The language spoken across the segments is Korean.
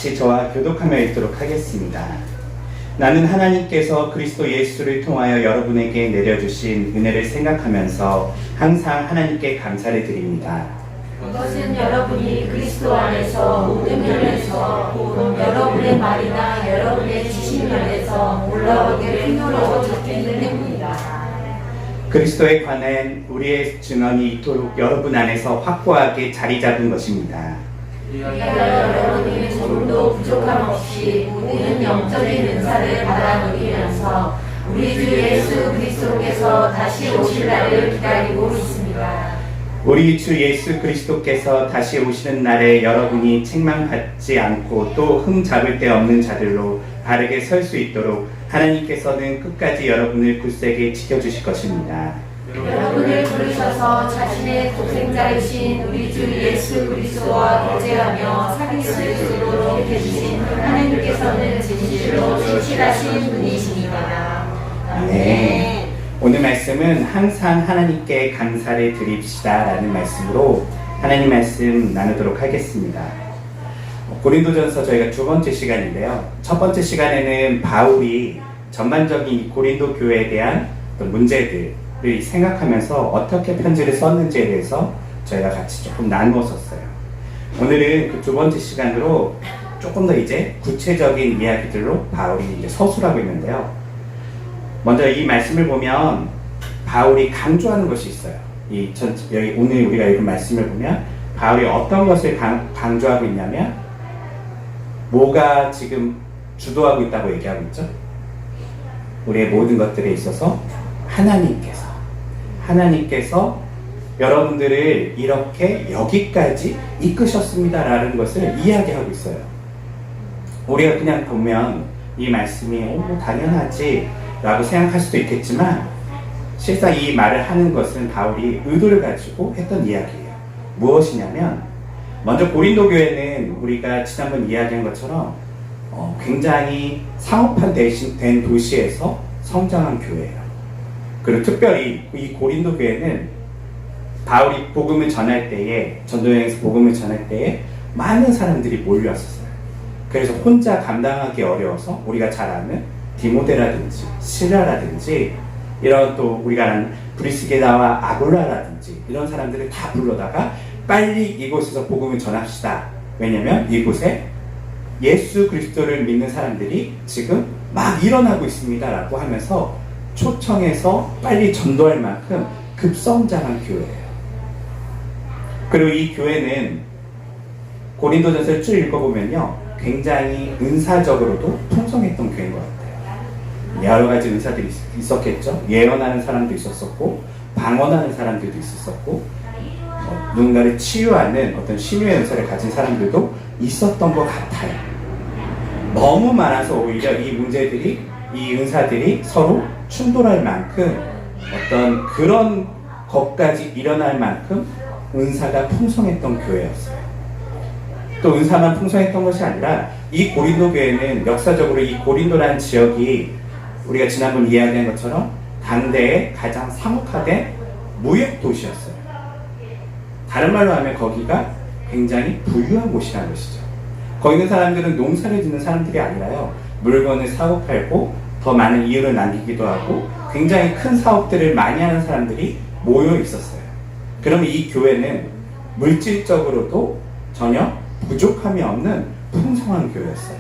같이 저와 교독하며 읽도록 하겠습니다. 나는 하나님께서 그리스도 예수를 통하여 여러분에게 내려주신 은혜를 생각하면서 항상 하나님께 감사를 드립니다. 그것은 여러분이 그리스도 안에서 모든 면에서 곧 여러분의 말이나 여러분의 지식 면에서 올라오게 풍요로워졌기 때문입니다. 그리스도에 관한 우리의 증언이 이토록 여러분 안에서 확고하게 자리 잡은 것입니다. 여러분이 조금도 부족함 없이 모든 영적인 은사를 받아 누리면서 우리 주 예수 그리스도께서 다시 오실 날을 기다리고 있습니다. 우리 주 예수 그리스도께서 다시 오시는 날에 여러분이 책망받지 않고 또 흠 잡을 데 없는 자들로 바르게 설 수 있도록 하나님께서는 끝까지 여러분을 굳세게 지켜주실 것입니다. 여러분을 부르셔서 자신의 독생자이신 우리 주 예수 그리스도와 교제하며 사귈 수 있도록 해주신 하나님께서는 진실로 신실하신 분이십니다. 아멘. 오늘 말씀은 항상 하나님께 감사를 드립시다 라는 말씀으로 하나님 말씀 나누도록 하겠습니다. 고린도전서 저희가 두 번째 시간인데요. 첫 번째 시간에는 바울이 전반적인 고린도 교회에 대한 어떤 문제들을 생각하면서 어떻게 편지를 썼는지에 대해서 저희가 같이 조금 나누었었어요. 오늘은 그 두 번째 시간으로 조금 더 이제 구체적인 이야기들로 바울이 이제 서술하고 있는데요. 먼저 이 말씀을 보면 바울이 강조하는 것이 있어요. 여기 오늘 우리가 읽은 말씀을 보면 바울이 어떤 것을 강조하고 있냐면 뭐가 지금 주도하고 있다고 얘기하고 있죠? 우리의 모든 것들에 있어서 하나님께서 여러분들을 이렇게 여기까지 이끄셨습니다라는 것을 이야기하고 있어요. 우리가 그냥 보면 이 말씀이 당연하지 라고 생각할 수도 있겠지만 실상 이 말을 하는 것은 바울이 의도를 가지고 했던 이야기예요. 무엇이냐면 먼저 고린도 교회는 우리가 지난번 이야기한 것처럼 굉장히 상업화된 도시에서 성장한 교회예요. 그리고 특별히 이 고린도 교회는 바울이 복음을 전할 때에 전도여행에서 복음을 전할 때에 많은 사람들이 몰려왔었어요. 그래서 혼자 감당하기 어려워서 우리가 잘 아는 디모데라든지 실라라든지 이런 또 우리가 아는 브리스게라와 아굴라라든지 이런 사람들을 다 불러다가 빨리 이곳에서 복음을 전합시다. 왜냐면 이곳에 예수 그리스도를 믿는 사람들이 지금 막 일어나고 있습니다 라고 하면서 초청해서 빨리 전도할 만큼 급성장한 교회예요. 그리고 이 교회는 고린도전서를 쭉 읽어보면요 굉장히 은사적으로도 풍성했던 교회인 것 같아요. 여러 가지 은사들이 있었겠죠. 예언하는 사람도 있었었고 방언하는 사람들도 있었었고 누군가를 치유하는 어떤 신유의 은사를 가진 사람들도 있었던 것 같아요. 너무 많아서 오히려 이 문제들이 이 은사들이 서로 충돌할 만큼 어떤 그런 것까지 일어날 만큼 은사가 풍성했던 교회였어요. 또 은사만 풍성했던 것이 아니라 이 고린도 교회는 역사적으로 이 고린도라는 지역이 우리가 지난번 이야기한 것처럼 당대의 가장 상업화된 무역 도시였어요. 다른 말로 하면 거기가 굉장히 부유한 곳이라는 것이죠. 거기 있는 사람들은 농사를 짓는 사람들이 아니라요 물건을 사고 팔고 더 많은 이윤을 남기기도 하고 굉장히 큰 사업들을 많이 하는 사람들이 모여 있었어요. 그러면 이 교회는 물질적으로도 전혀 부족함이 없는 풍성한 교회였어요.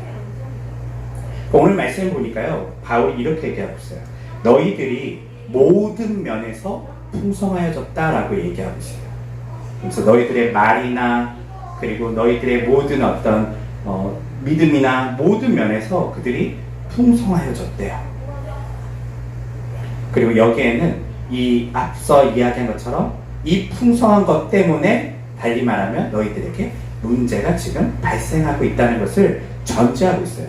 오늘 말씀을 보니까요 바울이 이렇게 얘기하고 있어요. 너희들이 모든 면에서 풍성하여졌다라고 얘기하고 있어요. 그래서 너희들의 말이나 그리고 너희들의 모든 어떤 믿음이나 모든 면에서 그들이 풍성하여졌대요. 그리고 여기에는 이 앞서 이야기한 것처럼 이 풍성한 것 때문에 달리 말하면 너희들에게 문제가 지금 발생하고 있다는 것을 전제하고 있어요.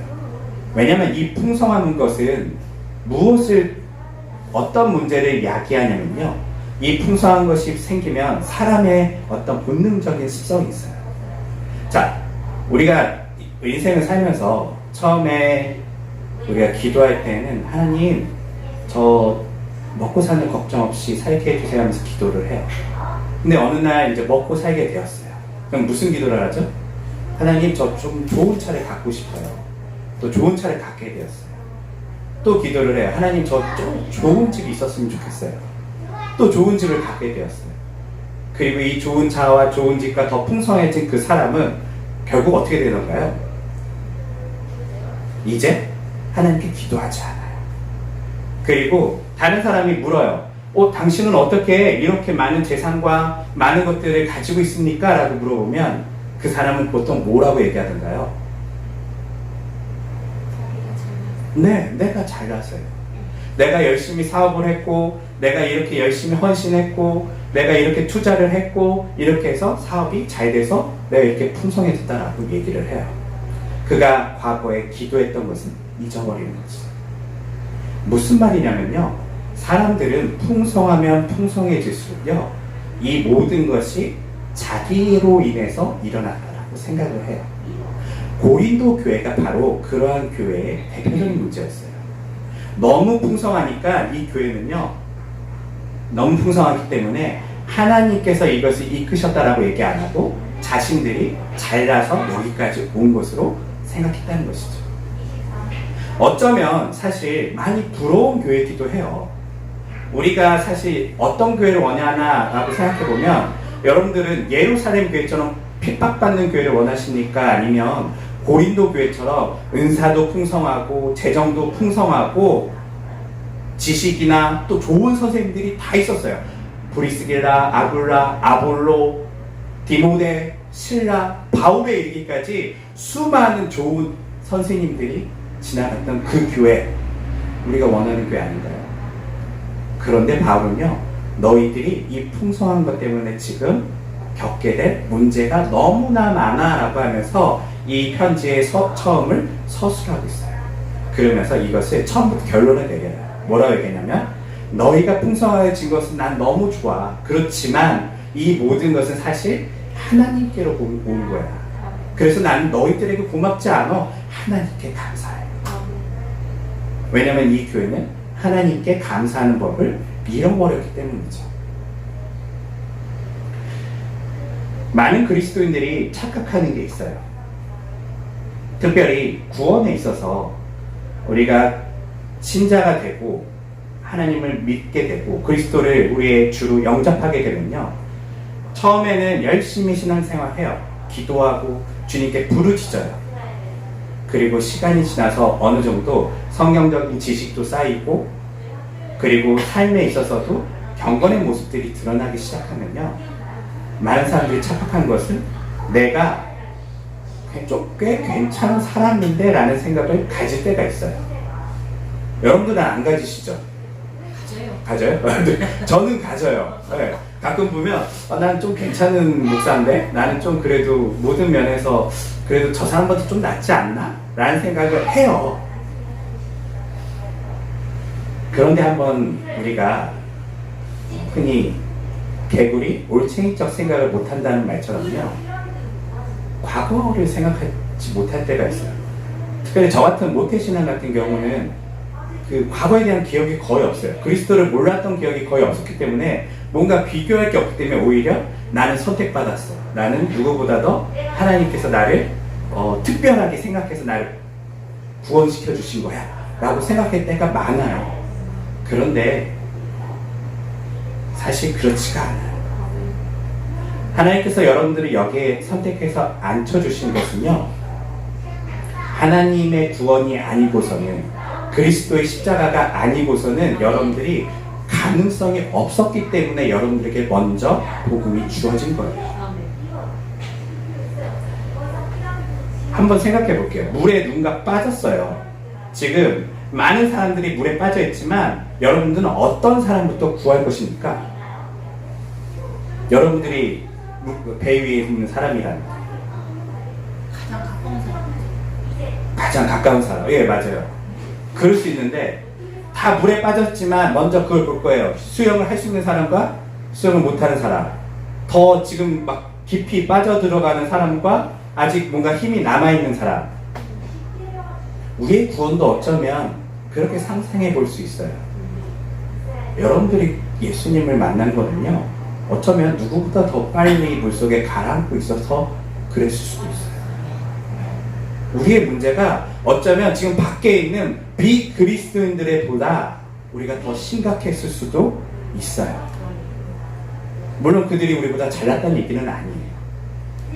왜냐하면 이 풍성한 것은 어떤 문제를 야기하냐면요 이 풍성한 것이 생기면 사람의 어떤 본능적인 습성이 있어요. 자, 우리가 인생을 살면서 처음에 우리가 기도할 때는 하나님 저 먹고 사는 걱정 없이 살게 해주세요 하면서 기도를 해요. 근데 어느 날 이제 먹고 살게 되었어요. 그럼 무슨 기도를 하죠? 하나님 저 좀 좋은 차를 갖고 싶어요. 또 좋은 차를 갖게 되었어요. 또 기도를 해요. 하나님 저 좀 좋은 집이 있었으면 좋겠어요. 또 좋은 집을 갖게 되었어요. 그리고 이 좋은 차와 좋은 집과 더 풍성해진 그 사람은 결국 어떻게 되던가요? 이제 하나님께 기도하지 않아요. 그리고 다른 사람이 물어요. 당신은 어떻게 이렇게 많은 재산과 많은 것들을 가지고 있습니까? 라고 물어보면 그 사람은 보통 뭐라고 얘기하던가요? 네, 내가 잘났어요. 내가 열심히 사업을 했고, 내가 이렇게 열심히 헌신했고, 내가 이렇게 투자를 했고, 이렇게 해서 사업이 잘 돼서 내가 이렇게 풍성해졌다라고 얘기를 해요. 그가 과거에 기도했던 것은 잊어버리는 거죠. 무슨 말이냐면요, 사람들은 풍성하면 풍성해질수록요, 이 모든 것이 자기로 인해서 일어났다라고 생각을 해요. 고린도 교회가 바로 그러한 교회의 대표적인 문제였어요. 너무 풍성하니까 이 교회는요, 너무 풍성하기 때문에 하나님께서 이것을 이끄셨다라고 얘기 안 하고 자신들이 잘나서 여기까지 온 것으로 생각했다는 것이죠. 어쩌면 사실 많이 부러운 교회이기도 해요. 우리가 사실 어떤 교회를 원하나라고 생각해보면, 여러분들은 예루살렘 교회처럼 핍박받는 교회를 원하십니까? 아니면 고린도 교회처럼 은사도 풍성하고 재정도 풍성하고 지식이나 또 좋은 선생님들이 다 있었어요. 브리스길라, 아굴라, 아볼로, 디모데, 실라, 바울에 이르기까지 수많은 좋은 선생님들이 지나갔던 그 교회, 우리가 원하는 교회 아닌가요? 그런데 바울은요, 너희들이 이 풍성한 것 때문에 지금 겪게 될 문제가 너무나 많아 라고 하면서 이 편지의 처음을 서술하고 있어요. 그러면서 이것을 처음부터 결론을 내려요. 뭐라고 얘기했냐면, 너희가 풍성해진 것은 난 너무 좋아. 그렇지만 이 모든 것은 사실 하나님께로 온 거야. 그래서 나는 너희들에게 고맙지 않아. 하나님께 감사해. 왜냐면 이 교회는 하나님께 감사하는 법을 잃어버렸기 때문이죠. 많은 그리스도인들이 착각하는 게 있어요. 특별히 구원에 있어서 우리가 신자가 되고 하나님을 믿게 되고 그리스도를 우리의 주로 영접하게 되면요, 처음에는 열심히 신앙생활해요. 기도하고 주님께 부르짖어요. 그리고 시간이 지나서 어느 정도 성경적인 지식도 쌓이고, 그리고 삶에 있어서도 경건의 모습들이 드러나기 시작하면요, 많은 사람들이 착각한 것은 내가 꽤 괜찮은 사람인데 라는 생각을 가질 때가 있어요. 여러분들은 안 가지시죠? 가져요? 저는 가져요. 네. 가끔 보면 나는 좀 괜찮은 목사인데, 나는 좀 그래도 모든 면에서 그래도 저 사람보다 좀 낫지 않나? 라는 생각을 해요. 그런데 한번 우리가 흔히 개구리 올챙이적 생각을 못한다는 말처럼요, 과거를 생각하지 못할 때가 있어요. 특별히 저 같은 모태신앙 같은 경우는 그 과거에 대한 기억이 거의 없어요. 그리스도를 몰랐던 기억이 거의 없었기 때문에 뭔가 비교할 게 없기 때문에 오히려 나는 선택받았어. 나는 누구보다도 하나님께서 나를 특별하게 생각해서 나를 구원시켜 주신 거야 라고 생각할 때가 많아요. 그런데 사실 그렇지가 않아요. 하나님께서 여러분들을 여기에 선택해서 앉혀주신 것은요, 하나님의 구원이 아니고서는, 그리스도의 십자가가 아니고서는 여러분들이 가능성이 없었기 때문에 여러분들에게 먼저 복음이 주어진 거예요. 한번 생각해 볼게요. 물에 누군가 빠졌어요. 지금 많은 사람들이 물에 빠져 있지만 여러분들은 어떤 사람부터 구할 것입니까? 여러분들이 배 위에 있는 사람이라는, 가장 가까운 사람. 가장 가까운 사람. 예, 맞아요. 그럴 수 있는데 다 물에 빠졌지만 먼저 그걸 볼 거예요. 수영을 할 수 있는 사람과 수영을 못하는 사람, 더 지금 막 깊이 빠져 들어가는 사람과 아직 뭔가 힘이 남아있는 사람. 우리의 구원도 어쩌면 그렇게 상상해 볼 수 있어요. 여러분들이 예수님을 만난 거는요, 어쩌면 누구보다 더 빨리 물속에 가라앉고 있어서 그랬을 수도 있어요. 우리의 문제가 어쩌면 지금 밖에 있는 비그리스도인들의 보다 우리가 더 심각했을 수도 있어요. 물론 그들이 우리보다 잘났다는 얘기는 아니에요.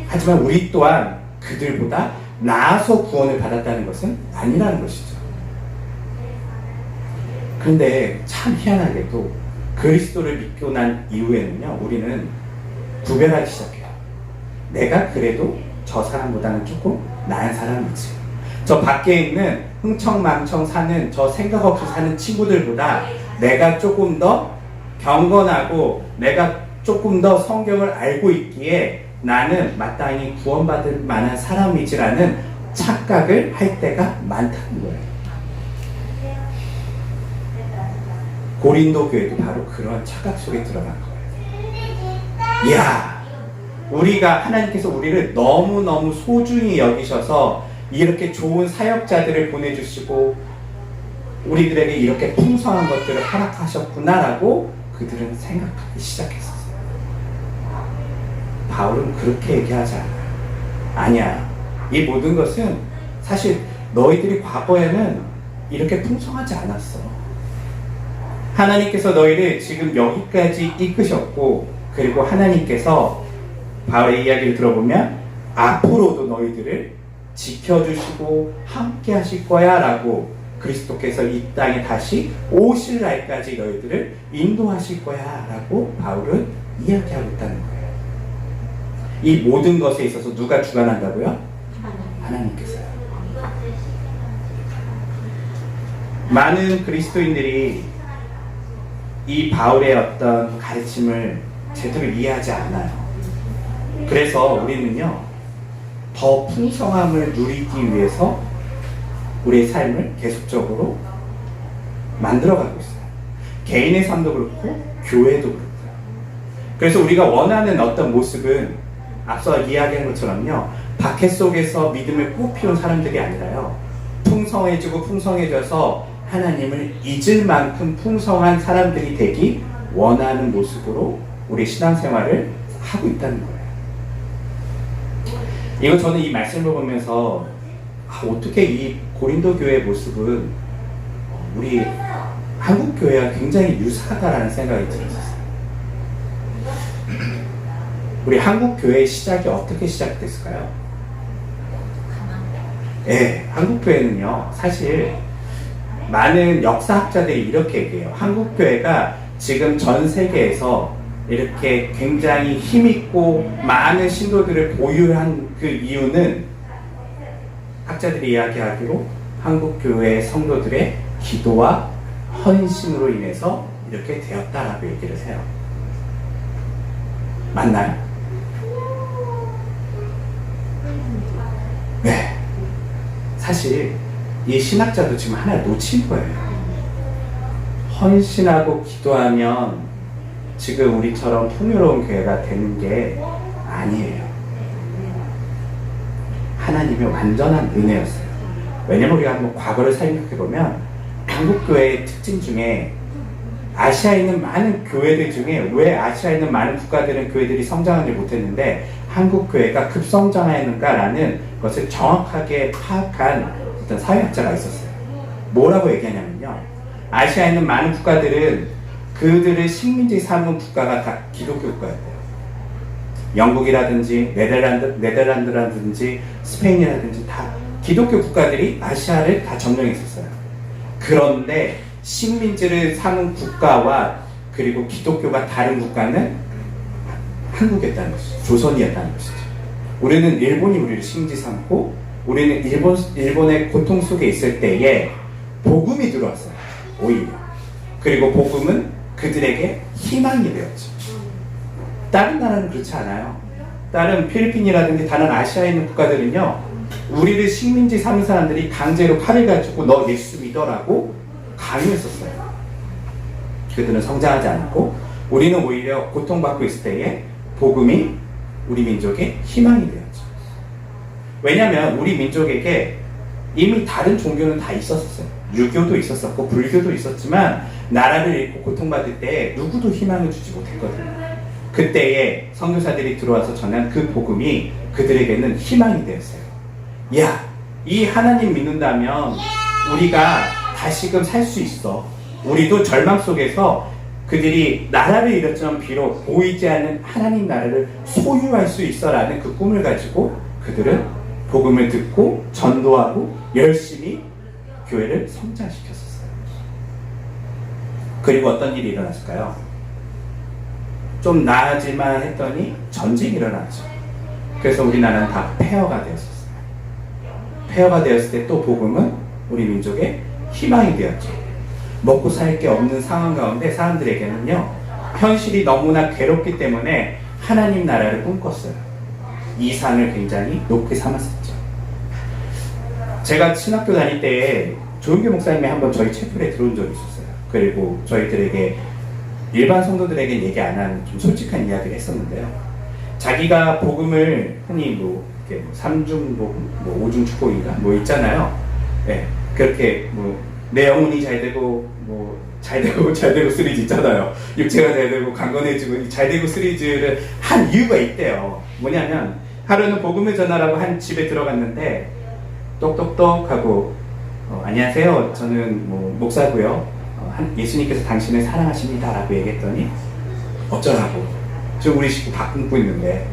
하지만 우리 또한 그들보다 나아서 구원을 받았다는 것은 아니라는 것이죠. 그런데 참 희한하게도 그리스도를 믿고 난 이후에는요, 우리는 구별하기 시작해요. 내가 그래도 저 사람보다는 조금 나은 사람이지. 저 밖에 있는 흥청망청 사는 저 생각 없이 사는 친구들보다 내가 조금 더 경건하고 내가 조금 더 성경을 알고 있기에 나는 마땅히 구원받을 만한 사람이지라는 착각을 할 때가 많다는 거예요. 고린도 교회도 바로 그런 착각 속에 들어간 거예요. 이야, 우리가 하나님께서 우리를 너무너무 소중히 여기셔서 이렇게 좋은 사역자들을 보내주시고 우리들에게 이렇게 풍성한 것들을 허락하셨구나라고 그들은 생각하기 시작했었어요. 바울은 그렇게 얘기하지 않아요. 아니야. 이 모든 것은 사실 너희들이 과거에는 이렇게 풍성하지 않았어. 하나님께서 너희를 지금 여기까지 이끄셨고, 그리고 하나님께서 바울의 이야기를 들어보면 앞으로도 너희들을 지켜주시고 함께 하실 거야 라고 그리스도께서 이 땅에 다시 오실 날까지 너희들을 인도하실 거야 라고 바울은 이야기하고 있다는 거예요. 이 모든 것에 있어서 누가 주관한다고요? 하나님께서요. 많은 그리스도인들이 이 바울의 어떤 가르침을 제대로 이해하지 않아요. 그래서 우리는요, 더 풍성함을 누리기 위해서 우리의 삶을 계속적으로 만들어가고 있어요. 개인의 삶도 그렇고 교회도 그렇고요. 그래서 우리가 원하는 어떤 모습은 앞서 이야기한 것처럼요, 박해 속에서 믿음을 꽃피운 사람들이 아니라요, 풍성해지고 풍성해져서 하나님을 잊을 만큼 풍성한 사람들이 되기 원하는 모습으로 우리 신앙생활을 하고 있다는 거예요. 이거 저는 이 말씀을 보면서 어떻게 이 고린도 교회의 모습은 우리 한국 교회와 굉장히 유사하다라는 생각이 들었어요. 우리 한국 교회의 시작이 어떻게 시작됐을까요? 네, 한국 교회는요, 사실 많은 역사학자들이 이렇게 얘기해요. 한국 교회가 지금 전 세계에서 이렇게 굉장히 힘있고 많은 신도들을 보유한 그 이유는 학자들이 이야기하기로 한국 교회의 성도들의 기도와 헌신으로 인해서 이렇게 되었다라고 얘기를 해요. 맞나요? 네. 사실 이 신학자도 지금 하나 놓친 거예요. 헌신하고 기도하면 지금 우리처럼 풍요로운 교회가 되는 게 아니에요. 하나님의 완전한 은혜였어요. 왜냐면 우리가 한번 과거를 생각해보면 한국 교회의 특징 중에 아시아에 있는 많은 교회들 중에 왜 아시아에 있는 많은 국가들은 교회들이 성장하지 못했는데 한국 교회가 급성장하였는가라는 것을 정확하게 파악한 어떤 사회학자가 있었어요. 뭐라고 얘기하냐면요, 아시아에 있는 많은 국가들은 그들을 식민지 삼은 국가가 다 기독교 국가였대요. 영국이라든지 네덜란드라든지 스페인이라든지 다 기독교 국가들이 아시아를 다 점령했었어요. 그런데 식민지를 삼은 국가와 그리고 기독교가 다른 국가는 한국이었다는 것이죠. 조선이었다는 것이죠. 우리는 일본이 우리를 식민지 삼고 우리는 일본의 고통 속에 있을 때에 복음이 들어왔어요. 오히려. 그리고 복음은 그들에게 희망이 되었죠. 다른 나라는 그렇지 않아요. 다른 필리핀이라든지 다른 아시아에 있는 국가들은요, 우리를 식민지 삼은 사람들이 강제로 칼을 가지고 너 예수 믿어라고 강요했었어요. 그들은 성장하지 않았고 우리는 오히려 고통받고 있을 때에 복음이 우리 민족의 희망이 되었죠. 왜냐하면 우리 민족에게 이미 다른 종교는 다 있었어요. 유교도 있었었고 불교도 있었지만 나라를 잃고 고통받을 때 누구도 희망을 주지 못했거든요. 그때에 선교사들이 들어와서 전한 그 복음이 그들에게는 희망이 되었어요. 야, 이 하나님 믿는다면 우리가 다시금 살 수 있어. 우리도 절망 속에서 그들이 나라를 잃었지만 비록 보이지 않는 하나님 나라를 소유할 수 있어라는 그 꿈을 가지고 그들은 복음을 듣고 전도하고 열심히 교회를 성장시켰었어요. 그리고 어떤 일이 일어났을까요? 좀 나아질만 했더니 전쟁이 일어났죠. 그래서 우리나라는 다 폐허가 되었었어요. 폐허가 되었을 때 또 복음은 우리 민족의 희망이 되었죠. 먹고 살 게 없는 상황 가운데 사람들에게는요, 현실이 너무나 괴롭기 때문에 하나님 나라를 꿈꿨어요. 이 상을 굉장히 높게 삼았었죠. 제가 신학교 다닐 때 조은교 목사님이 한번 저희 채플에 들어온 적이 있었어요. 그리고 저희들에게 일반 성도들에게 얘기 안 하는 좀 솔직한 이야기를 했었는데요. 자기가 복음을 흔히 뭐 이렇게 삼중복음, 뭐 오중축복인가 뭐 있잖아요. 네, 그렇게 뭐 내 영혼이 잘 되고 뭐 잘 되고 시리즈 있잖아요. 육체가 잘 되고 강건해지고 잘 되고 시리즈를 한 이유가 있대요. 뭐냐면 하루는 복음을 전하라고 한 집에 들어갔는데 똑똑똑 하고 안녕하세요. 저는 뭐 목사고요. 예수님께서 당신을 사랑하십니다 라고 얘기했더니 어쩌라고. 지금 우리 식구 밥 굶고 있는데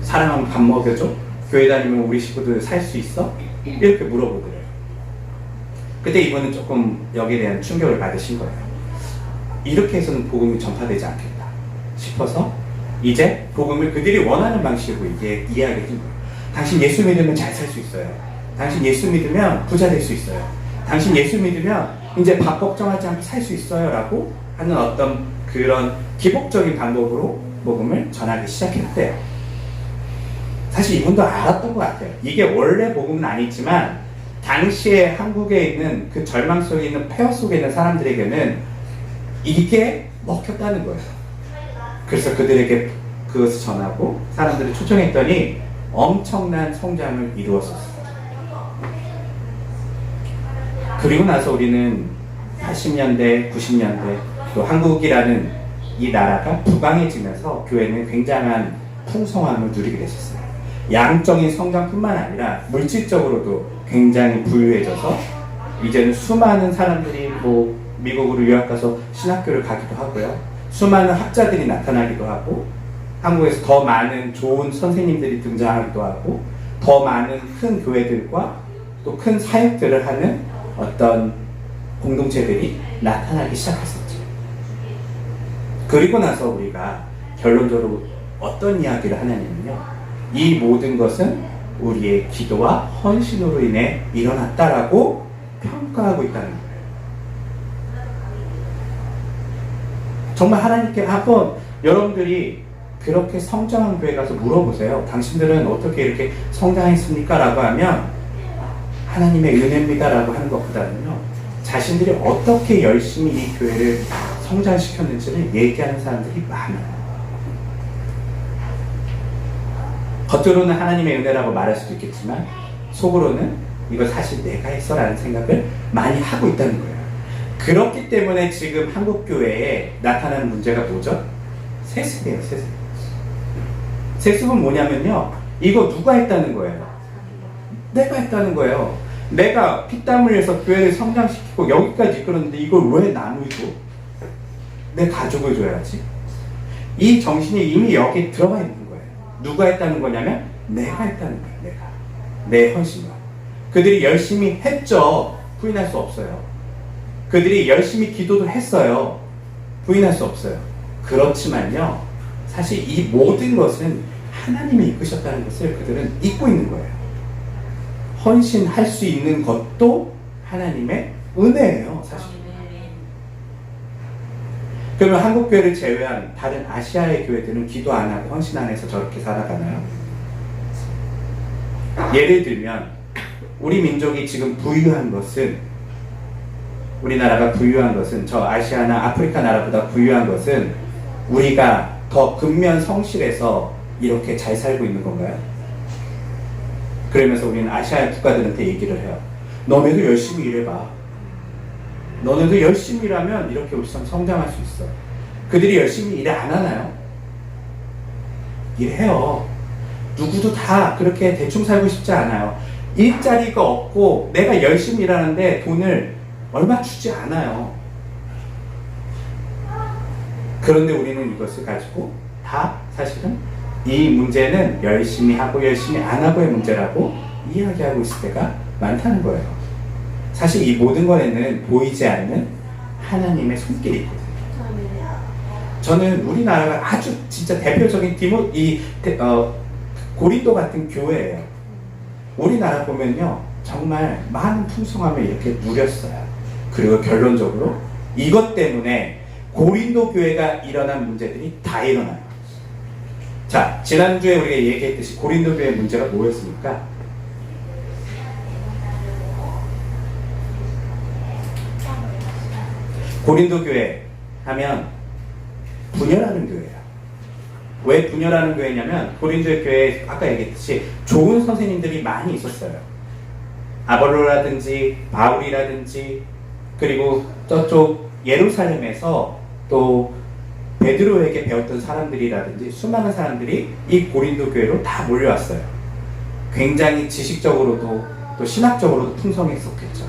사랑하면 밥 먹여줘? 교회 다니면 우리 식구들 살 수 있어? 이렇게 물어보더래요. 그때 이분은 조금 여기에 대한 충격을 받으신 거예요. 이렇게 해서는 복음이 전파되지 않겠다 싶어서 이제 복음을 그들이 원하는 방식으로 이야기해 준 거예요. 당신 예수 믿으면 잘 살 수 있어요. 당신 예수 믿으면 부자 될 수 있어요. 당신 예수 믿으면 이제 밥 걱정하지 않고 살 수 있어요 라고 하는 어떤 그런 기복적인 방법으로 복음을 전하기 시작했대요. 사실 이분도 알았던 것 같아요. 이게 원래 복음은 아니지만 당시에 한국에 있는 그 절망 속에 있는 폐허 속에 있는 사람들에게는 이게 먹혔다는 거예요. 그래서 그들에게 그것을 전하고 사람들을 초청했더니 엄청난 성장을 이루었었어요. 그리고 나서 우리는 80년대, 90년대 또 한국이라는 이 나라가 부강해지면서 교회는 굉장한 풍성함을 누리게 됐었어요. 양적인 성장뿐만 아니라 물질적으로도 굉장히 부유해져서 이제는 수많은 사람들이 뭐 미국으로 유학 가서 신학교를 가기도 하고요. 수많은 학자들이 나타나기도 하고 한국에서 더 많은 좋은 선생님들이 등장하기도 하고 더 많은 큰 교회들과 또 큰 사역들을 하는 어떤 공동체들이 나타나기 시작했었죠. 그리고 나서 우리가 결론적으로 어떤 이야기를 하냐면요. 이 모든 것은 우리의 기도와 헌신으로 인해 일어났다라고 평가하고 있다는 거예요. 정말 하나님께 한번 여러분들이 그렇게 성장한 교회 가서 물어보세요. 당신들은 어떻게 이렇게 성장했습니까? 라고 하면 하나님의 은혜입니다 라고 하는 것보다는요, 자신들이 어떻게 열심히 이 교회를 성장시켰는지를 얘기하는 사람들이 많아요. 겉으로는 하나님의 은혜라고 말할 수도 있겠지만 속으로는 이거 사실 내가 했어 라는 생각을 많이 하고 있다는 거예요. 그렇기 때문에 지금 한국교회에 나타나는 문제가 뭐죠? 세습이에요. 세습. 세습은 뭐냐면요, 이거 누가 했다는 거예요? 내가 했다는 거예요. 내가 피땀 흘려서 교회를 성장시키고 여기까지 이끌었는데 이걸 왜 남을 줘? 내 가족을 줘야지. 이 정신이 이미 여기 들어가 있는 거예요. 누가 했다는 거냐면 내가 했다는 거예요. 내가. 내 헌신과. 그들이 열심히 했죠. 부인할 수 없어요. 그들이 열심히 기도도 했어요. 부인할 수 없어요. 그렇지만요, 사실 이 모든 것은 하나님이 이끄셨다는 것을 그들은 잊고 있는 거예요. 헌신할 수 있는 것도 하나님의 은혜예요, 사실. 그러면 한국교회를 제외한 다른 아시아의 교회들은 기도 안 하고 헌신 안 해서 저렇게 살아가나요? 예를 들면 우리 민족이 지금 부유한 것은, 우리나라가 부유한 것은, 저 아시아나 아프리카 나라보다 부유한 것은 우리가 더 근면 성실해서 이렇게 잘 살고 있는 건가요? 그러면서 우리는 아시아 국가들한테 얘기를 해요. 너네도 열심히 일해봐. 너네도 열심히 일하면 이렇게 우리 성장할 수 있어. 그들이 열심히 일 안 하나요? 일해요. 누구도 다 그렇게 대충 살고 싶지 않아요. 일자리가 없고 내가 열심히 일하는데 돈을 얼마 주지 않아요. 그런데 우리는 이것을 가지고 다 사실은 이 문제는 열심히 하고 열심히 안 하고의 문제라고 이야기하고 있을 때가 많다는 거예요. 사실 이 모든 것에는 보이지 않는 하나님의 손길이 있거든요. 저는 우리나라가 아주 진짜 대표적인 고린도 같은 교회예요. 우리나라 보면요, 정말 많은 풍성함을 이렇게 누렸어요. 그리고 결론적으로 이것 때문에 고린도 교회가 일어난 문제들이 다 일어나요. 자, 지난주에 우리가 얘기했듯이 고린도 교회의 문제가 뭐였습니까? 고린도 교회 하면 분열하는 교회예요. 왜 분열하는 교회냐면 고린도의 교회에 아까 얘기했듯이 좋은 선생님들이 많이 있었어요. 아볼로라든지 바울이라든지 그리고 저쪽 예루살렘에서 또 베드로에게 배웠던 사람들이라든지 수많은 사람들이 이 고린도 교회로 다 몰려왔어요. 굉장히 지식적으로도 또 신학적으로도 풍성했었겠죠.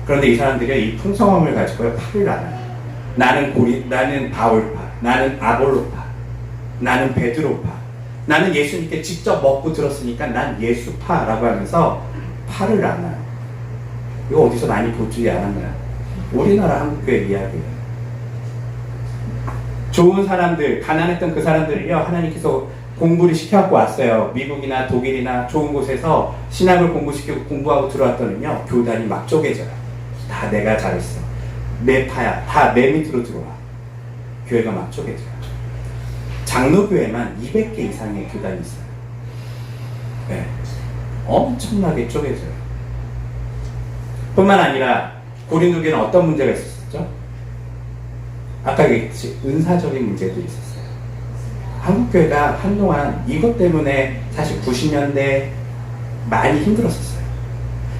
그런데 이 사람들이 이 풍성함을 가지고 팔을 나눠요. 나는 바울파, 나는 아볼로파, 나는 베드로파, 나는 예수님께 직접 먹고 들었으니까 난 예수파라고 하면서 팔을 나눠요. 이거 어디서 많이 보지 않았나요? 우리나라 한국교회 이야기예요. 좋은 사람들, 가난했던 그 사람들을요, 하나님께서 공부를 시켜갖고 왔어요. 미국이나 독일이나 좋은 곳에서 신학을 공부시키고 공부하고 들어왔더니요, 교단이 막 쪼개져요. 다 내가 잘했어. 내 파야. 다 내 밑으로 들어와. 교회가 막 쪼개져요. 장로교회만 200개 이상의 교단이 있어요. 네. 엄청나게 쪼개져요. 뿐만 아니라 고린도 교회는 어떤 문제가 있었죠? 아까 얘기했듯이 은사적인 문제들이 있었어요. 한국교회가 한동안 이것 때문에 사실 90년대 많이 힘들었었어요.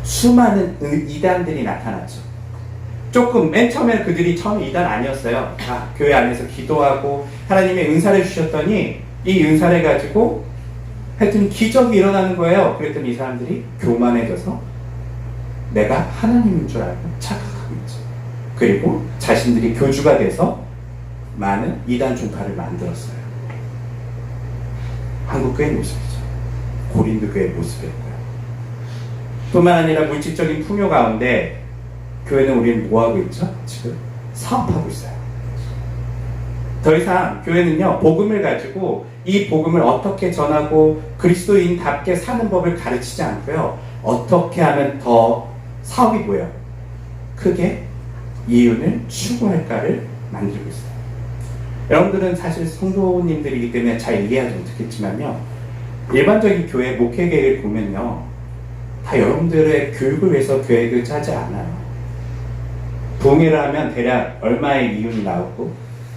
수많은 이단들이 나타났죠. 조금 맨 처음에 그들이 처음에 이단 아니었어요. 다 교회 안에서 기도하고 하나님의 은사를 주셨더니 이 은사를 가지고 하여튼 기적이 일어나는 거예요. 그랬더니 이 사람들이 교만해져서 내가 하나님인 줄 알고 착각하고 있죠. 그리고 자신들이 교주가 돼서 많은 이단 종파를 만들었어요. 한국교회의 모습이죠. 고린도 교회의 모습이었고요. 뿐만 아니라 물질적인 풍요 가운데 교회는 우리는 뭐하고 있죠? 지금 사업하고 있어요. 더 이상 교회는요, 복음을 가지고 이 복음을 어떻게 전하고 그리스도인답게 사는 법을 가르치지 않고요, 어떻게 하면 더 사업이 보여 크게 이윤을 추구할까를 만들고 있어요. 여러분들은 사실 성도님들이기 때문에 잘 이해하지 못했겠지만요, 일반적인 교회 목회 계획을 보면요, 다 여러분들의 교육을 위해서 계획을 짜지 않아요. 부흥회를 하면 대략 얼마의 이윤이 나오고,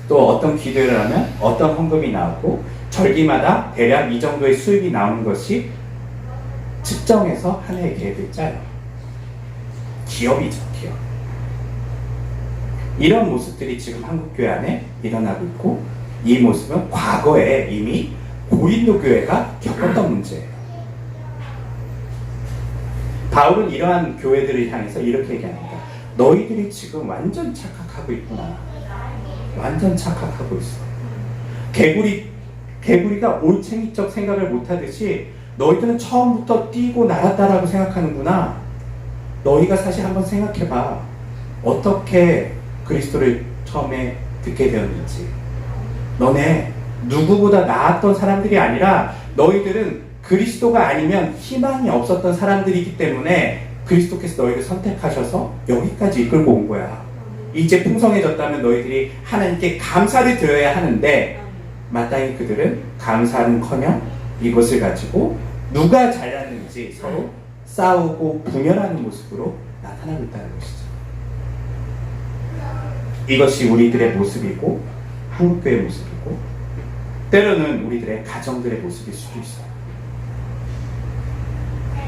또 어떤 기도를 하면 어떤 헌금이 나오고, 절기마다 대략 이 정도의 수입이 나오는 것이 측정해서 한 해의 계획을 짜요. 기업이죠, 기업. 이런 모습들이 지금 한국교회 안에 일어나고 있고, 이 모습은 과거에 이미 고린도 교회가 겪었던 문제예요. 바울은 이러한 교회들을 향해서 이렇게 얘기합니다. 너희들이 지금 완전 착각하고 있구나. 완전 착각하고 있어. 개구리가 올챙이적 생각을 못하듯이 너희들은 처음부터 뛰고 날았다라고 생각하는구나. 너희가 사실 한번 생각해봐. 어떻게 그리스도를 처음에 듣게 되었는지. 너네 누구보다 나았던 사람들이 아니라 너희들은 그리스도가 아니면 희망이 없었던 사람들이기 때문에 그리스도께서 너희를 선택하셔서 여기까지 이끌고 온 거야. 이제 풍성해졌다면 너희들이 하나님께 감사를 드려야 하는데, 마땅히 그들은 감사는커녕 이것을 가지고 누가 잘났는지 서로 싸우고 분열하는 모습으로 나타나고 있다는 것이죠. 이것이 우리들의 모습이고, 한국교회의 모습이고, 때로는 우리들의 가정들의 모습일 수도 있어요.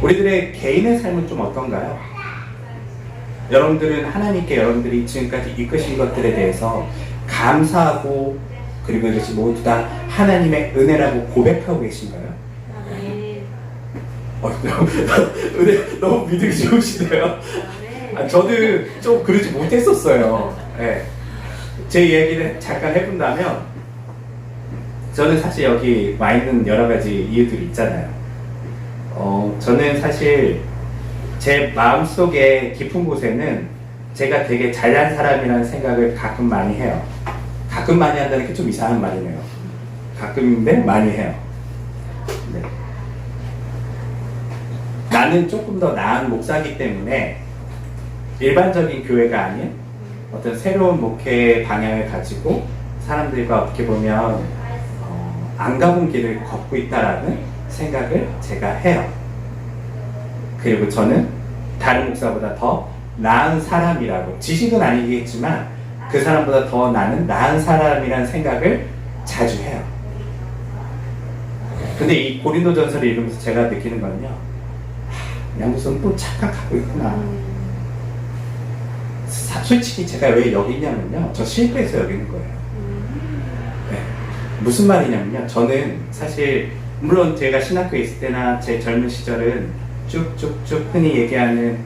우리들의 개인의 삶은 좀 어떤가요? 여러분들은 하나님께 여러분들이 지금까지 이끄신 것들에 대해서 감사하고, 그리고 이것이 모두 다 하나님의 은혜라고 고백하고 계신가요? 은혜 너무 믿음이 좋으시네요. 저는 좀 그러지 못했었어요. 네. 제 이야기를 잠깐 해본다면, 저는 사실 여기 와 있는 여러 가지 이유들이 있잖아요. 저는 사실 제 마음속에 깊은 곳에는 제가 되게 잘난 사람이라는 생각을 가끔 많이 해요. 가끔 많이 한다는 게 좀 이상한 말이네요. 가끔인데 많이 해요. 네. 나는 조금 더 나은 목사이기 때문에 일반적인 교회가 아닌 어떤 새로운 목회 방향을 가지고 사람들과 어떻게 보면 안 가본 길을 걷고 있다라는 생각을 제가 해요. 그리고 저는 다른 목사보다 더 나은 사람이라고, 지식은 아니겠지만 그 사람보다 더 나은 사람이라는 생각을 자주 해요. 근데 이 고린도전서를 읽으면서 제가 느끼는 거는요, 양도선 또 착각하고 있구나. 솔직히 제가 왜 여기 있냐면요, 저 실패해서 여기 있는 거예요. 네. 무슨 말이냐면요, 저는 사실 물론 제가 신학교에 있을 때나 제 젊은 시절은 쭉쭉쭉 흔히 얘기하는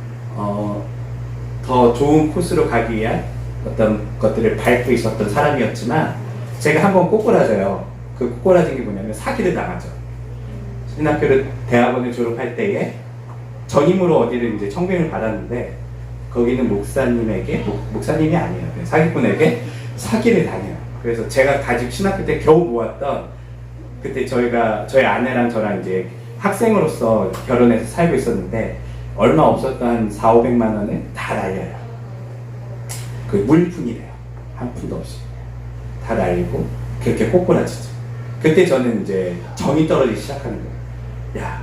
더 좋은 코스로 가기 위한 어떤 것들을 밟고 있었던 사람이었지만, 제가 한번 꼬꾸라져요. 그 꼬꾸라진 게 뭐냐면 사기를 당하죠. 신학교를 대학원을 졸업할 때에 전임으로 어디를 이제 청빙을 받았는데, 거기는 목사님에게, 목사님이 아니에요, 사기꾼에게 사기를 당해요. 그래서 제가 가지고 신학교 때 겨우 모았던, 그때 저희 아내랑 저랑 이제 학생으로서 결혼해서 살고 있었는데 얼마 없었던 400~500만 원을 다 날려요. 그 물푼이래요. 한 푼도 없이 다 날리고 그렇게 꼬꾸라지죠. 그때 저는 이제 정이 떨어지기 시작하는 거예요. 야,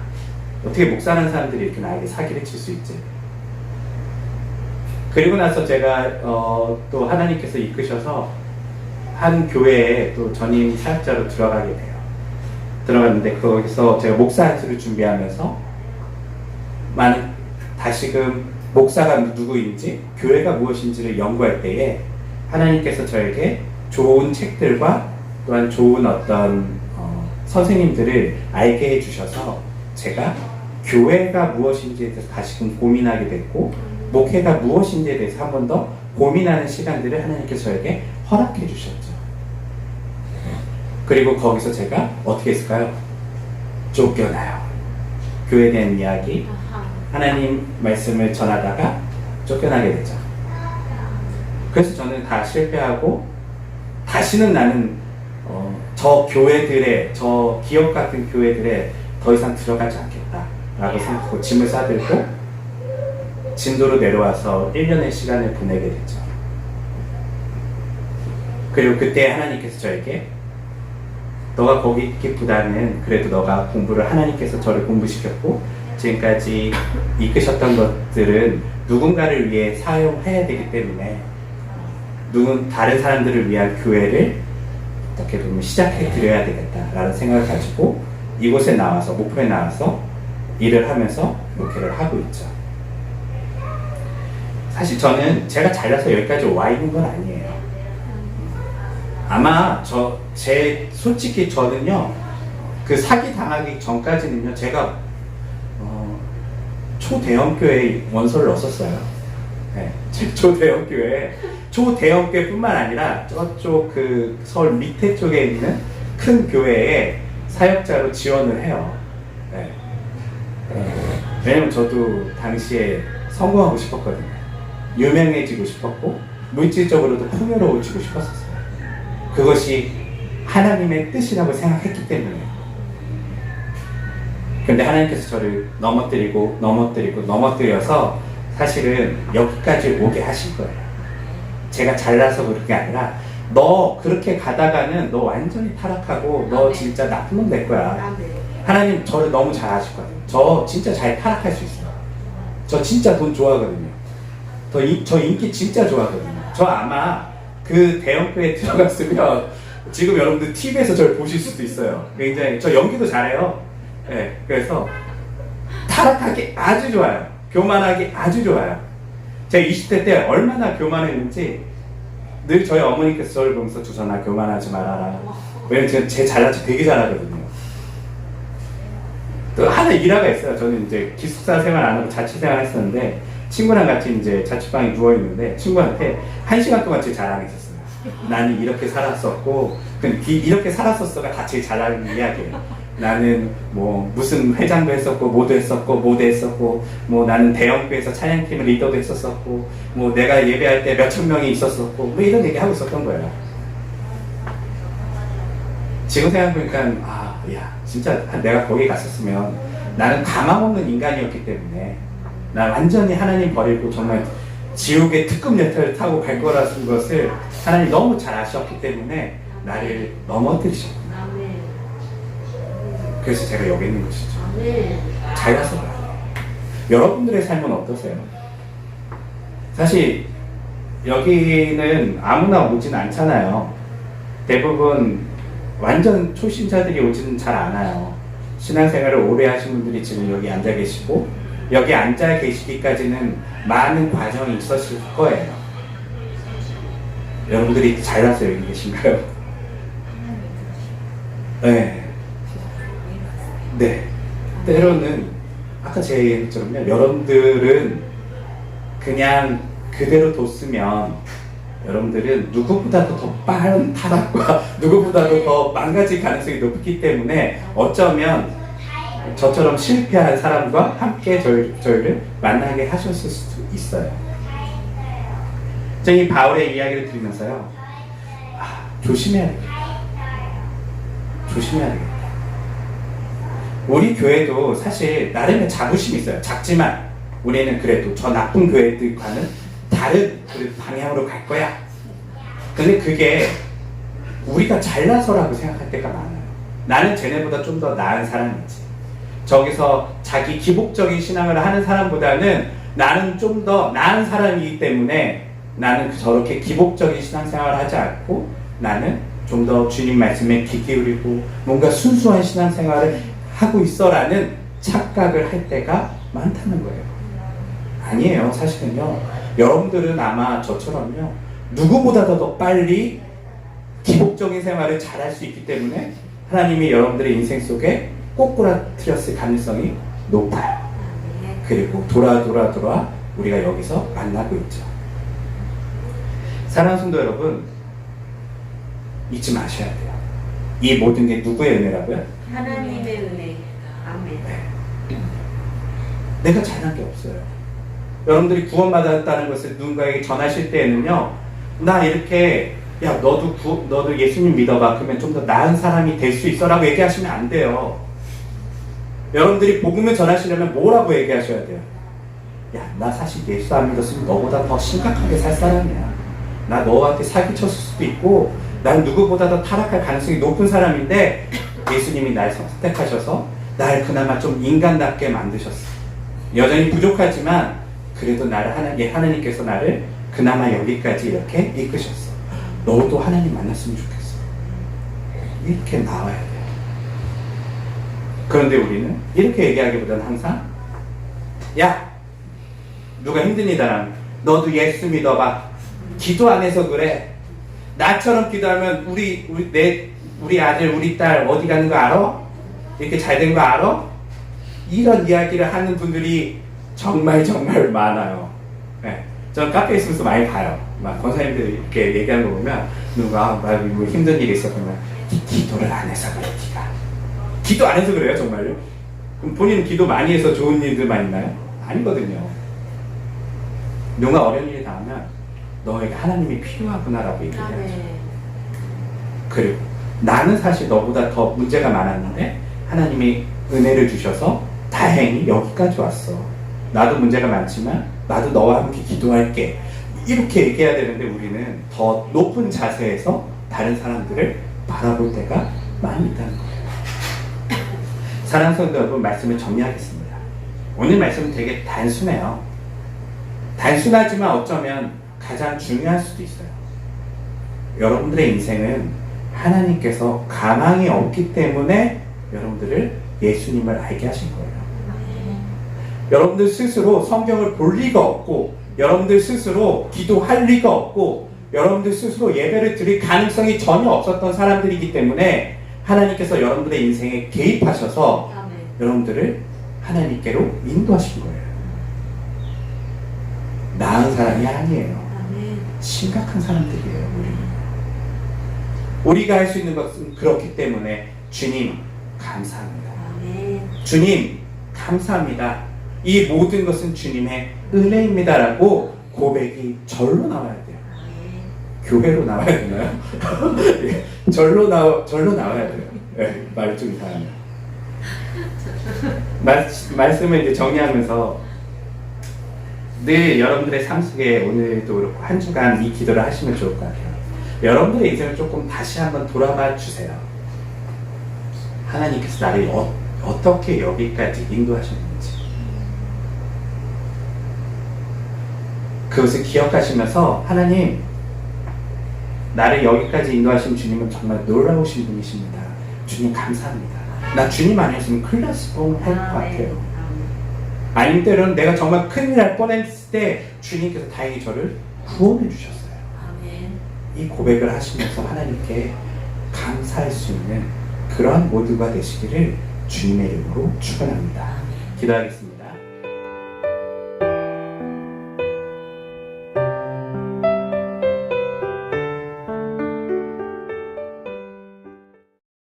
어떻게 목사라는 사람들이 이렇게 나에게 사기를 칠 수 있지? 그리고 나서 제가 또 하나님께서 이끄셔서 한 교회에 또 전임 사역자로 들어가게 돼요. 들어갔는데 거기서 제가 목사 안수를 준비하면서 다시금 목사가 누구인지, 교회가 무엇인지를 연구할 때에 하나님께서 저에게 좋은 책들과 또한 좋은 어떤 선생님들을 알게 해주셔서 제가 교회가 무엇인지에 대해서 다시금 고민하게 됐고, 목회가 무엇인지에 대해서 한 번 더 고민하는 시간들을 하나님께서 저에게 허락해 주셨죠. 그리고 거기서 제가 어떻게 했을까요? 쫓겨나요. 교회에 대한 이야기, 하나님 말씀을 전하다가 쫓겨나게 되죠. 그래서 저는 다 실패하고, 다시는 나는 저 교회들의, 저 기업 같은 교회들에 더 이상 들어가지 않겠다라고 생각하고 짐을 싸들고 진도로 내려와서 1년의 시간을 보내게 됐죠. 그리고 그때 하나님께서 저에게, 너가 거기 있기보다는 그래도 너가 공부를, 하나님께서 저를 공부시켰고 지금까지 이끄셨던 것들은 누군가를 위해 사용해야 되기 때문에 다른 사람들을 위한 교회를 어떻게 보면 시작해 드려야 되겠다라는 생각을 가지고 이곳에 나와서, 목포에 나와서 일을 하면서 목회를 하고 있죠. 사실 저는 제가 잘나서 여기까지 와 있는 건 아니에요. 아마 솔직히 저는요, 그 사기 당하기 전까지는요, 제가 초대형 교회에 원서를 넣었어요. 네, 초대형 교회뿐만 아니라 저쪽 그 서울 밑에 쪽에 있는 큰 교회에 사역자로 지원을 해요. 네. 왜냐면 저도 당시에 성공하고 싶었거든요. 유명해지고 싶었고 물질적으로도 풍요로워지고 싶었어요. 그것이 하나님의 뜻이라고 생각했기 때문에. 근데 하나님께서 저를 넘어뜨려서 사실은 여기까지 오게 하실 거예요. 제가 잘나서 그런 게 아니라, 너 그렇게 가다가는 너 완전히 타락하고 너 진짜 나쁜 놈 될 거야. 하나님 저를 너무 잘 아시거든요. 저 진짜 잘 타락할 수 있어요. 저 진짜 돈 좋아하거든요. 저 인기 진짜 좋아하거든요. 저 아마 그 대형교회에 들어갔으면 지금 여러분들 TV에서 저를 보실 수도 있어요. 굉장히 저 연기도 잘해요. 네, 그래서 타락하기 아주 좋아요. 교만하기 아주 좋아요. 제가 20대 때 얼마나 교만했는지 늘 저희 어머니께서 저를 보면서, 주선아 교만하지 말아라. 왜냐면 제가 제 잘난 척 되게 잘하거든요. 또 하나 일화가 있어요. 저는 이제 기숙사 생활 안 하고 자취 생활 했었는데 친구랑 같이 이제 자취방에 누워 있는데 친구한테 1시간 동안 제 자랑했었어요. 나는 이렇게 살았었고, 이렇게 살았었어가 다 제 자랑 이야기예요. 나는 뭐 무슨 회장도 했었고, 뭐도 했었고, 뭐도 했었고, 뭐 나는 대형교회에서 찬양팀 리더도 했었었고, 뭐 내가 예배할 때 몇천 명이 있었었고, 뭐 이런 얘기 하고 있었던 거예요. 지금 생각해보니까 야 진짜 내가 거기 갔었으면 나는 가망 없는 인간이었기 때문에 나 완전히 하나님 버리고 정말 지옥의 특급 열차를 타고 갈 거라는 것을 하나님 너무 잘 아셨기 때문에 나를 넘어뜨리셨구나. 그래서 제가 여기 있는 것이죠. 잘 가서 봐요. 여러분들의 삶은 어떠세요? 사실 여기는 아무나 오진 않잖아요. 대부분 완전 초신자들이 오지는 잘 않아요. 신앙생활을 오래 하신 분들이 지금 여기 앉아 계시고, 여기 앉아 계시기까지는 많은 과정이 있었을 거예요. 여러분들이 잘나서 여기 계신가요? 네. 네. 때로는 아까 제 얘기처럼요, 여러분들은 그냥 그대로 뒀으면 여러분들은 누구보다도 더 빠른 타락과 누구보다도 더 망가질 가능성이 높기 때문에 어쩌면 저처럼 실패한 사람과 함께 저희를 만나게 하셨을 수도 있어요. 이 바울의 이야기를 들으면서요, 조심해야 되겠다. 조심해야 되겠다. 우리 교회도 사실 나름의 자부심이 있어요. 작지만 우리는 그래도 저 나쁜 교회들과는 다른 방향으로 갈 거야. 근데 그게 우리가 잘나서라고 생각할 때가 많아요. 나는 쟤네보다 좀 더 나은 사람이지. 저기서 자기 기복적인 신앙을 하는 사람보다는 나는 좀 더 나은 사람이기 때문에 나는 저렇게 기복적인 신앙생활을 하지 않고 나는 좀 더 주님 말씀에 귀 기울이고 뭔가 순수한 신앙생활을 하고 있어라는 착각을 할 때가 많다는 거예요. 아니에요. 사실은요, 여러분들은 아마 저처럼요, 누구보다도 더 빨리 기복적인 생활을 잘할 수 있기 때문에 하나님이 여러분들의 인생 속에 꼬꾸라뜨렸을 가능성이 높아요. 그리고 돌아 우리가 여기서 만나고 있죠. 사랑하는 성도 여러분, 잊지 마셔야 돼요. 이 모든 게 누구의 은혜라고요? 하나님의 은혜. 아멘. 네. 내가 잘한 게 없어요. 여러분들이 구원받았다는 것을 누군가에게 전하실 때에는요, 나 이렇게, 야 너도 예수님 믿어봐, 그러면 좀 더 나은 사람이 될 수 있어 라고 얘기하시면 안 돼요. 여러분들이 복음을 전하시려면 뭐라고 얘기하셔야 돼요? 야, 나 사실 예수 안 믿었으면 너보다 더 심각하게 살 사람이야. 나 너한테 사기쳤을 수도 있고 난 누구보다 더 타락할 가능성이 높은 사람인데 예수님이 날 선택하셔서 날 그나마 좀 인간답게 만드셨어. 여전히 부족하지만 그래도 하나님께서 나를 그나마 여기까지 이렇게 이끄셨어. 너도 하나님 만났으면 좋겠어. 이렇게 나와야 돼요. 그런데 우리는 이렇게 얘기하기보다는 항상, 야, 누가 힘든 일이다. 너도 예수 믿어봐. 기도 안 해서 그래. 나처럼 기도하면 우리 아들, 우리 딸 어디 가는 거 알아? 이렇게 잘 된 거 알아? 이런 이야기를 하는 분들이 정말 많아요. 네. 저는 카페에 있으면서 많이 봐요. 막 권사님들이 이렇게 얘기하는 거 보면 누가 막 힘든 일이 있어 그러면 기도를 안 해서 그래. 기도 안 해서 그래요, 정말요? 그럼 본인은 기도 많이 해서 좋은 일들만 있나요? 아니거든요. 누가 어려운 일이 나오면 너에게 하나님이 필요하구나라고 얘기해야죠. 그리고 나는 사실 너보다 더 문제가 많았는데 하나님이 은혜를 주셔서 다행히 여기까지 왔어. 나도 문제가 많지만 나도 너와 함께 기도할게. 이렇게 얘기해야 되는데 우리는 더 높은 자세에서 다른 사람들을 바라볼 때가 많이 있다는 거예요. 사랑하는 성도 여러분, 말씀을 정리하겠습니다. 오늘 말씀은 되게 단순해요. 단순하지만 어쩌면 가장 중요할 수도 있어요. 여러분들의 인생은 하나님께서 가망이 없기 때문에 여러분들을 예수님을 알게 하신 거예요. 여러분들 스스로 성경을 볼 리가 없고, 여러분들 스스로 기도할 리가 없고, 여러분들 스스로 예배를 드릴 가능성이 전혀 없었던 사람들이기 때문에 하나님께서 여러분들의 인생에 개입하셔서 여러분들을 하나님께로 인도하신 거예요. 나은 사람이 아니에요. 심각한 사람들이에요. 우리가 할 수 있는 것은 그렇기 때문에 주님 감사합니다. 주님 감사합니다. 이 모든 것은 주님의 은혜입니다라고 고백이 절로 나와야 돼요. 교회로 나와야 되나요? 절로 나와야 돼요. 네, 말을 좀 이상하네요. 말씀을 이제 정리하면서 늘 여러분들의 삶 속에 오늘도 그렇고 한 주간 이 기도를 하시면 좋을 것 같아요. 여러분들의 인생을 조금 다시 한번 돌아봐 주세요. 하나님께서 나를 어떻게 여기까지 인도하셨는지 그것을 기억하시면서 하나님 나를 여기까지 인도하신 주님은 정말 놀라우신 분이십니다. 주님 감사합니다. 나 주님 아니었으면 큰일 났을 뻔할 것 같아요. 아니면 때로는 내가 정말 큰일 날 뻔했을 때 주님께서 다행히 저를 구원해 주셨어요. 이 고백을 하시면서 하나님께 감사할 수 있는 그러한 모두가 되시기를 주님의 이름으로 축원합니다. 기도하겠습니다.